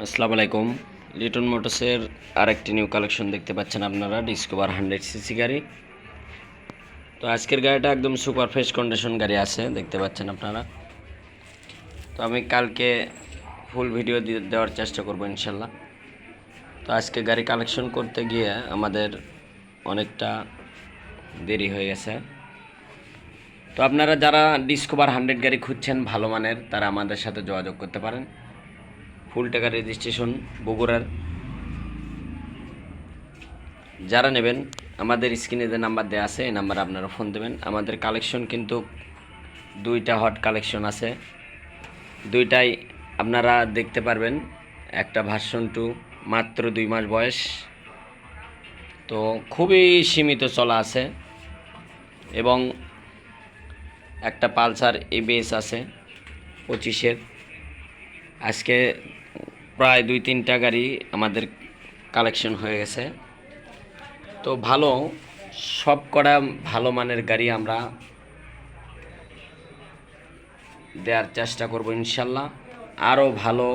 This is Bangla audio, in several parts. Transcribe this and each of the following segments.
আসসালামু আলাইকুম। লিটন মোটরসের আরেকটি নিউ কালেকশন দেখতে পাচ্ছেন আপনারা, ডিসকভার 100 সিসি গাড়ি। তো আজকের গাড়িটা একদম সুপার ফ্রেশ কন্ডিশন গাড়ি আছে, দেখতে পাচ্ছেন আপনারা। তো আমি কালকে ফুল ভিডিও দেওয়ার চেষ্টা করব ইনশাল্লাহ। তো আজকে গাড়ি কালেকশন করতে গিয়ে আমাদের অনেকটা দেরি হয়ে গেছে। তো আপনারা যারা ডিসকভার 100 গাড়ি খুঁজছেন ভালো মানের, তারা আমাদের সাথে যোগাযোগ করতে পারেন। ফুল টাকা রেজিস্ট্রেশন বগুড়ার। যারা নেবেন আমাদের স্ক্রিনে যে নাম্বার দেওয়া আছে এই নাম্বারে আপনারা ফোন দেবেন। আমাদের কালেকশন কিন্তু দুইটা হট কালেকশন আছে, দুইটাই আপনারা দেখতে পারবেন। একটা ভার্সন 2 মাত্র 2 মাস বয়স, তো খুবই সীমিত চলা আছে, এবং একটা পালসার এবিএস আছে 25-এর। আজকে প্রায় 2-3টা গাড়ি আমাদের কালেকশন হয়ে গেছে। তো ভালো সব কটা ভালো মানের গাড়ি আমরা দেওয়ার চেষ্টা করব ইনশাল্লাহ। আরও ভালো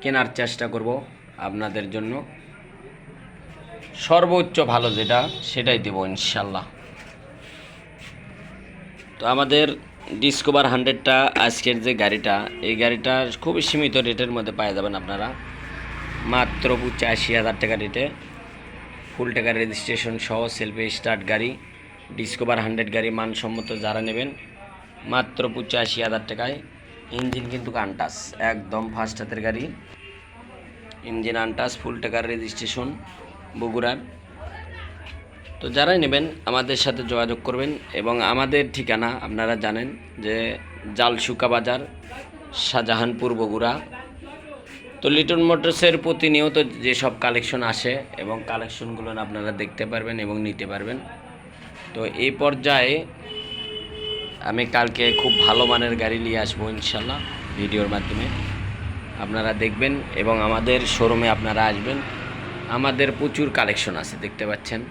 কেনার চেষ্টা করব আপনাদের জন্য, সর্বোচ্চ ভালো যেটা সেটাই দেব ইনশাল্লাহ। তো আমাদের ডিসকভার 100টা আজকের যে গাড়িটা, এই গাড়িটা খুবই সীমিত রেটের মধ্যে পাওয়া যাবেন আপনারা, মাত্র 85,000 টাকা রেটে। ফুল টাকা রেজিস্ট্রেশন সহ সেলফি স্টার্ট গাড়ি, ডিসকভার 100 গাড়ি মানসম্মত যারা নেবেন মাত্র 85,000 টাকায়। ইঞ্জিন কিন্তু আনটাস, একদম ফার্স্ট হাতের গাড়ি, ইঞ্জিন আনটাস, ফুল টাকার রেজিস্ট্রেশন বগুড়ার। তো যারাই নেবেন আমাদের সাথে যোগাযোগ করবেন, এবং আমাদের ঠিকানা আপনারা জানেন যে জালসুকা বাজার, শাহজাহানপুর, বগুড়া। তো লিটন মোটরসের প্রতিনিয়ত যেসব কালেকশন আসে এবং কালেকশনগুলো আপনারা দেখতে পারবেন এবং নিতে পারবেন। তো এই পর্যায়ে আমি কালকে খুব ভালো মানের গাড়ি নিয়ে আসবো ইনশাল্লাহ, ভিডিওর মাধ্যমে আপনারা দেখবেন এবং আমাদের শোরুমে আপনারা আসবেন। আমাদের প্রচুর কালেকশন আছে, দেখতে পাচ্ছেন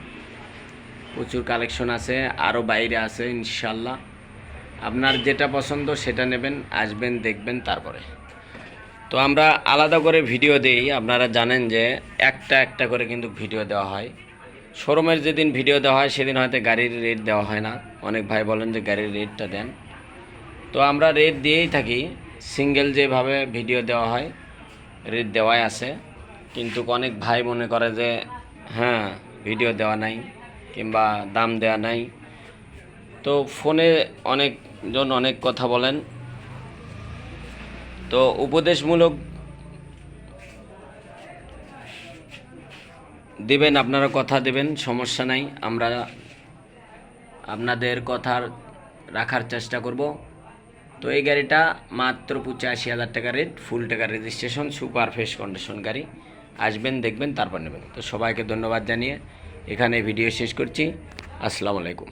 প্রচুর কালেকশন আছে, আরও বাইরে আছে ইনশাল্লাহ। আপনার যেটা পছন্দ সেটা নেবেন, আসবেন, দেখবেন, তারপরে। তো আমরা আলাদা করে ভিডিও দিই, আপনারা জানেন যে একটা একটা করে কিন্তু ভিডিও দেওয়া হয়। শোরুমের যেদিন ভিডিও দেওয়া হয় সেদিন হয়তো গাড়ির রেট দেওয়া হয় না, অনেক ভাই বলেন যে গাড়ির রেটটা দেন। তো আমরা রেট দিয়েই থাকি, সিঙ্গেল যেভাবে ভিডিও দেওয়া হয় রেট দেওয়াই আছে। কিন্তু অনেক ভাই মনে করে যে হ্যাঁ ভিডিও দেওয়া নাই কিংবা দাম দেওয়া নাই। তো ফোনে অনেকজন অনেক কথা বলেন, তো উপদেশমূলক দেবেন, আপনারা কথা দেবেন, সমস্যা নাই, আমরা আপনাদের কথা রাখার চেষ্টা করব। তো এই গাড়িটা মাত্র 85,000 টাকা রেট, ফুল টাকা রেজিস্ট্রেশন, সুপার ফ্রেশ কন্ডিশন গাড়ি। আসবেন, দেখবেন, তারপর নেবেন। তো সবাইকে ধন্যবাদ জানিয়ে এখানে ভিডিও শেষ করছি। আসসালামু আলাইকুম।